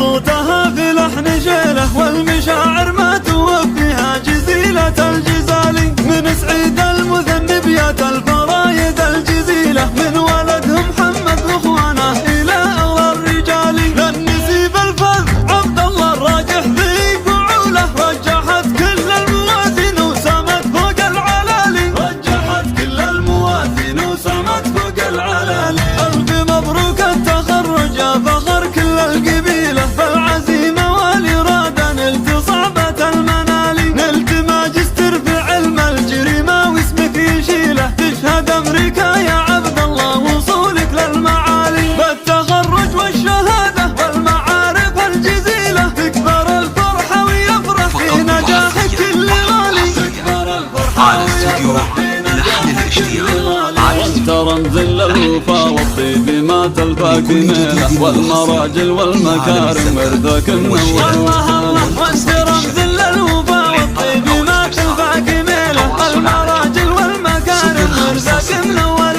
صوتها في لحن شيله، والمشاعر ما توفيها جزيلة الجزالي. من سعيد المذنب يات الفرايد الجزيلة، من ولدهم محمد واخوانه الى اغلى الرجال. لن نسيب الفذ عبد الله الراجح ذي فعوله، رجحت كل الموازين وسمت فوق العلالي. رجحت كل الموازين وسمت فوق العلالي. الف مبروك التخرج يا فخر كل القبيله، بالعزيمه والاراده نلت صعبه المنالي. نلت ماجستير في علم الجريمه واسمك يشيله، تشهد امريكا يا عبد الله وصولك للمعالي. بالتخرج والشهاده والمعارف الجزيله، تكبر الفرحه ويفرح في نجاحك كل غالي. تكبر الفرحه ويفرح في نجاحك كل غالي. وانت رمز للوفا والطيب ما تلفاك ميله، والمراجل والمكارم ورثك منور. الله وانت رمز للوفا والطيب ما تلفاك ميله، المراجل والمكارم ورثك منور.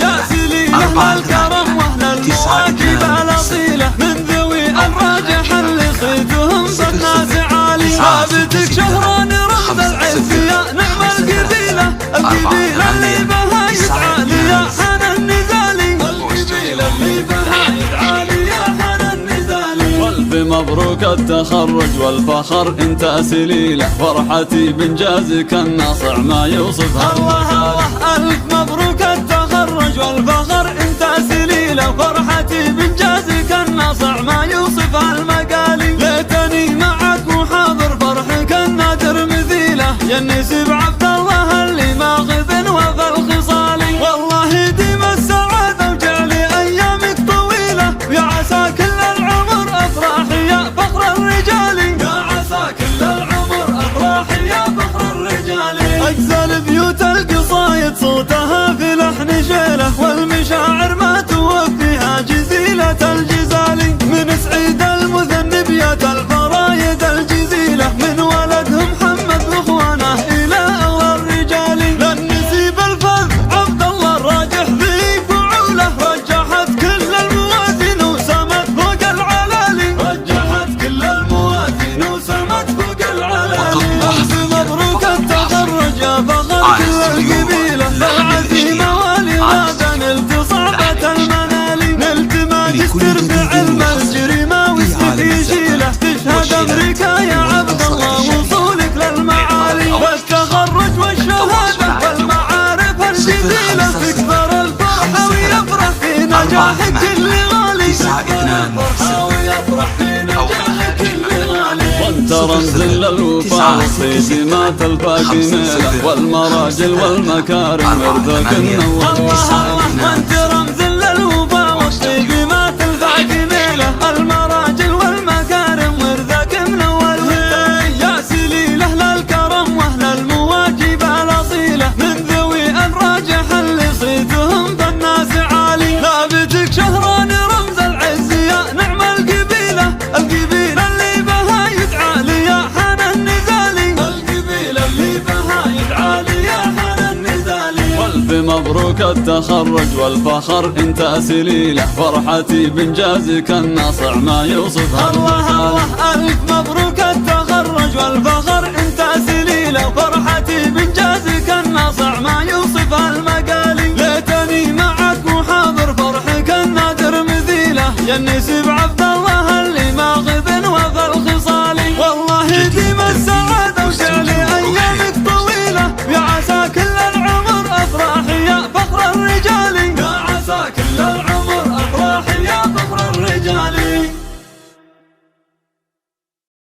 يا سليله الكرم واهل المواكب الاصيله، من ذوي الراجح اللي صيتهم بالناس عالي. ثابتك شهران رمز العز يا نعم القبيله، القبيله اللي بها يتعالي يا حنا النزالي. القبيله اللي بها يتعالي يا حنا النزالي. والف مبروك التخرج والفخر انت سليله، فرحتي بانجازك الناصع ما يوصفها. الله الله الف مبروك التخرج والفخر انت سليله، فرحتي بانجازك الناصع ما يوصفها المقالي. ليتني معك وحاضر فرحك النادر مثيله، ينسب عبد الله اللي ماخذ وفى الخصالي. والله ديم السعاده وجعلي ايامك طويله، ويا عسى كل العمر افراحي يا فخر الرجال. يا عسى كل العمر افراحي يا فخر الرجال. اجزل بيوت القصايد صوتها في لحن شيله، والمشاعر ما توفيها جزيلة الجزالي. من سعيد المذنب يات الفرايد الجزيلة، من ولدهم محمد واخوانه الى اغلى الرجال. لن نسيب الفذ عبد الله الراجح ذي فعوله، رجحت كل الموازين وسمت فوق العلالي. رجحت كل الموازين وسمت فوق العلالي. الف مبروك التخرج يا فخر كل القبيله، بالعزيمه والاراده نلت صعبه المنالي. نلت ماجستير في علم الجريمه واسمك يشيله، تشهد امريكا يا عبد الله وصولك للمعالي. بالتخرج والشهاده والمعارف الجزيله، تكبر الفرحه ويفرح في نجاحك كل غالي. تكبر الفرحه ويفرح في نجاحك كل غالي. وانت رمز للوفا والصيد ما تلفاك ميله، والمراجل والمكارم ورثك منور. الله وانت رمز للوفا والصيد ما تلفاك ميله، المراجل والمكارم ورثك منور. يا سليله للكرم واهل المواكب الاصيله، من ذوي الراجح اللي صيتهم بالناس عالي. ثابتك شهران رمز العز يا نعم القبيله، القبيله اللي بها يتعالي يا حنا النزالي. القبيله اللي بها يتعالي يا حنا النزالي. والف مبروك التخرج والفخر انت سليله، فرحتي بانجازك الناصع ما يوصفها. الله الله الف مبروك التخرج والفخر انت سليله، فرحتي بانجازك الناصع ما يوصفها المقالي. ليتني معك وحاضر فرحك النادر مثيله، ينسب